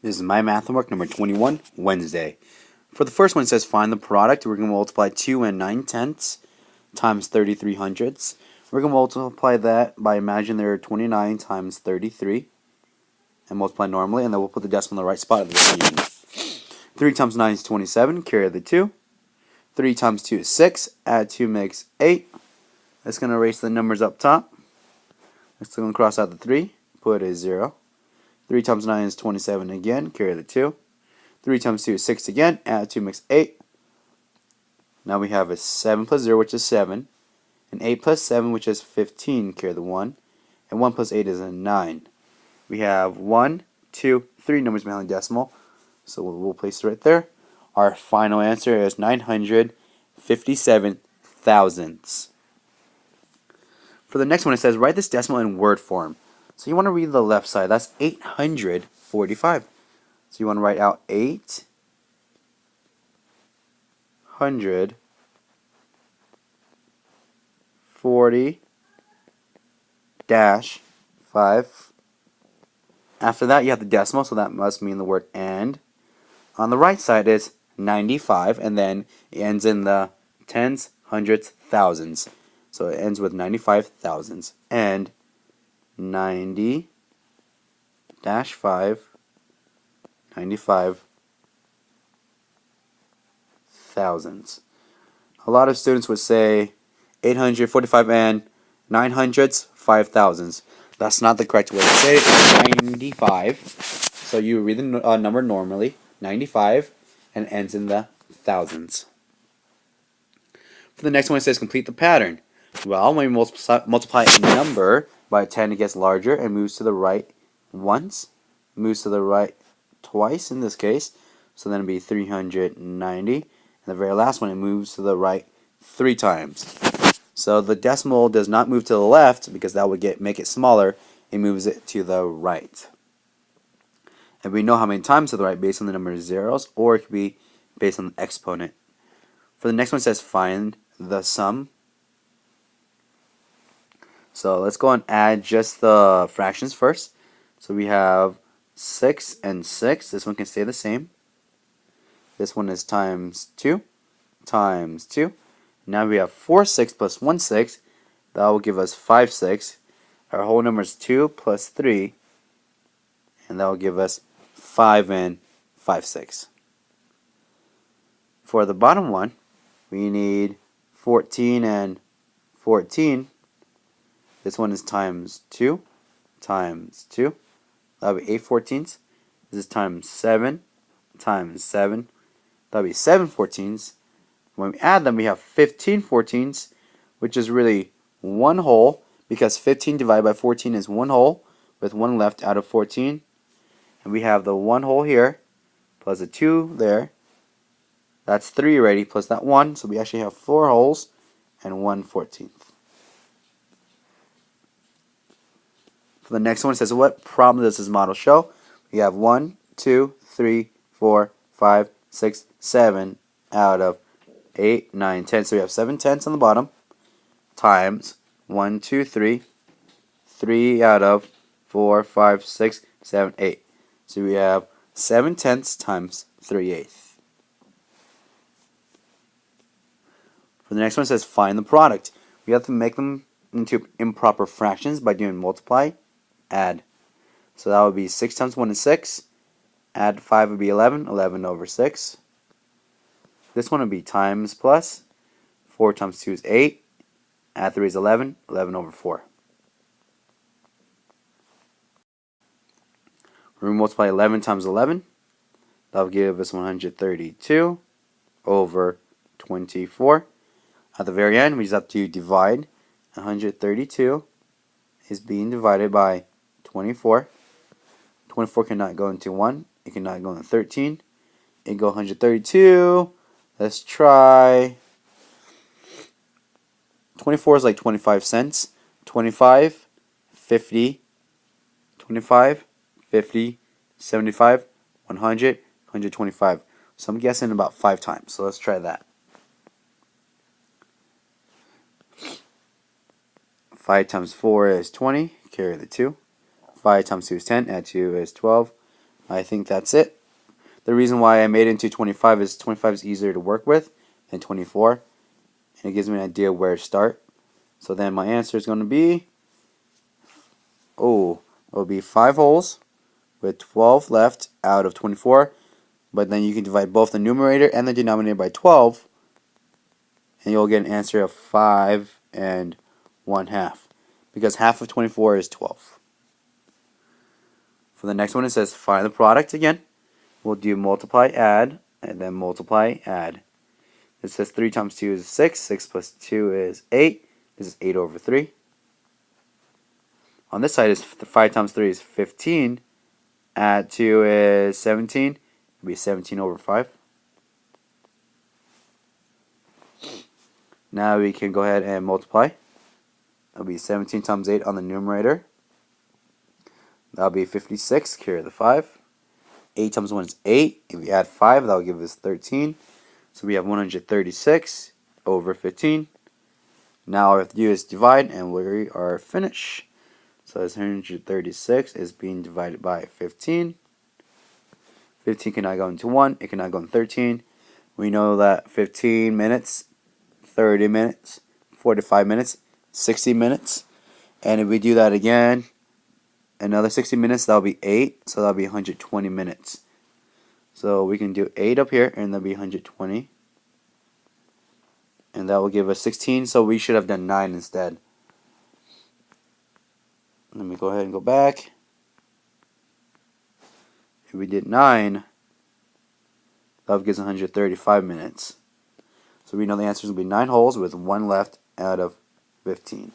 This is my math homework number 21, Wednesday. For the first one, it says find the product. We're going to multiply 2 and 9/10 times 33 hundredths. We're going to multiply that by imagining there are 29 times 33 and multiply normally, and then we'll put the decimal in the right spot at the very end. 3 times 9 is 27, carry the 2. 3 times 2 is 6, add 2 makes 8. That's going to erase the numbers up top. Let's go and cross out the 3, put a 0. 3 times 9 is 27 again, carry the 2. 3 times 2 is 6 again, add 2 makes 8. Now we have a 7 plus 0, which is 7. An 8 plus 7, which is 15, carry the 1. And 1 plus 8 is a 9. We have 1, 2, 3 numbers behind the decimal, so we'll place it right there. Our final answer is 957 thousandths. For the next one, it says write this decimal in word form. So you want to read the left side. That's 845. So you want to write out 840-5. After that, you have the decimal, so that must mean the word and. On the right side is 95, and then it ends in the tens, hundreds, thousands. So it ends with 95 thousandths. And 90-5, 95 thousandths. A lot of students would say 845 and 9 hundredths, 5 thousandths. That's not the correct way to say it. It's 95. So you read the number normally, 95, and it ends in the thousands. For the next one, it says complete the pattern. Well, when we multiply a number by 10, it gets larger and moves to the right once, moves to the right twice in this case, so then it'll be 390. And the very last one, it moves to the right 3 times. So the decimal does not move to the left because that would make it smaller. It moves it to the right. And we know how many times to the right based on the number of zeros, or it could be based on the exponent. For the next one, it says find the sum. So let's go and add just the fractions first. So we have 6 and 6. This one can stay the same. This one is times 2 times 2. Now we have 4 6 plus 1 6. That will give us 5 6. Our whole number is 2 plus 3. And that will give us 5 and 5 6. For the bottom one, we need 14 and 14. This one is times 2 times 2. That will be 8 14ths. This is times 7 times 7. That will be 7 14ths. When we add them, we have 15 14ths, which is really one whole, because 15 divided by 14 is one whole, with one left out of 14. And we have the one whole here, plus a 2 there. That's 3 already, plus that 1. So we actually have 4 wholes and 1 14th. For the next one, it says, what problem does this model show? We have 1, 2, 3, 4, 5, 6, 7 out of 8, 9, 10. So we have 7 tenths on the bottom times 1, 2, 3, 3 out of 4, 5, 6, 7, 8. So we have 7 tenths times 3/8. For the next one, it says find the product. We have to make them into improper fractions by doing multiply, add. So that would be 6 times 1 is 6. Add 5 would be 11. 11 over 6. This one would be times plus. 4 times 2 is 8. Add 3 is 11. 11 over 4. We're going to multiply 11 times 11. That will give us 132 over 24. At the very end, we just have to divide. 132 is being divided by 24. 24 cannot go into 1. It cannot go into 13. It can go 132. Let's try. 24 is like 25 cents. 25, 50, 25, 50, 75, 100, 125. So I'm guessing about 5 times. So let's try that. 5 times 4 is 20. Carry the 2. 5 times 2 is 10. Add 2 is 12. I think that's it. The reason why I made it into 25 is 25 is easier to work with than 24. And it gives me an idea where to start. So then my answer is going to be, it will be 5 holes with 12 left out of 24. But then you can divide both the numerator and the denominator by 12. And you'll get an answer of 5 and 1/2. Because half of 24 is 12. For the next one, it says find the product again. We'll do multiply, add, and then multiply, add. It says 3 times 2 is 6. 6 plus 2 is 8. This is 8 over 3. On this side, is 5 times 3 is 15. Add 2 is 17. It'll be 17 over 5. Now we can go ahead and multiply. It'll be 17 times 8 on the numerator. That'll be 56. Carry the 5. 8 times 1 is 8. If we add 5, that'll give us 13. So we have 136 over 15. Now all we have to do is divide, and we are finished. So this 136 is being divided by 15. 15 cannot go into 1. It cannot go in 13. We know that 15 minutes, 30 minutes, 45 minutes, 60 minutes. And if we do that again, another 60 minutes, that'll be 8. So that'll be 120 minutes. So we can do 8 up here, and that'll be 120. And that will give us 16, so we should have done 9 instead. Let me go ahead and go back. If we did 9, that gives 135 minutes. So we know the answer is going to be 9 holes with 1 left out of 15.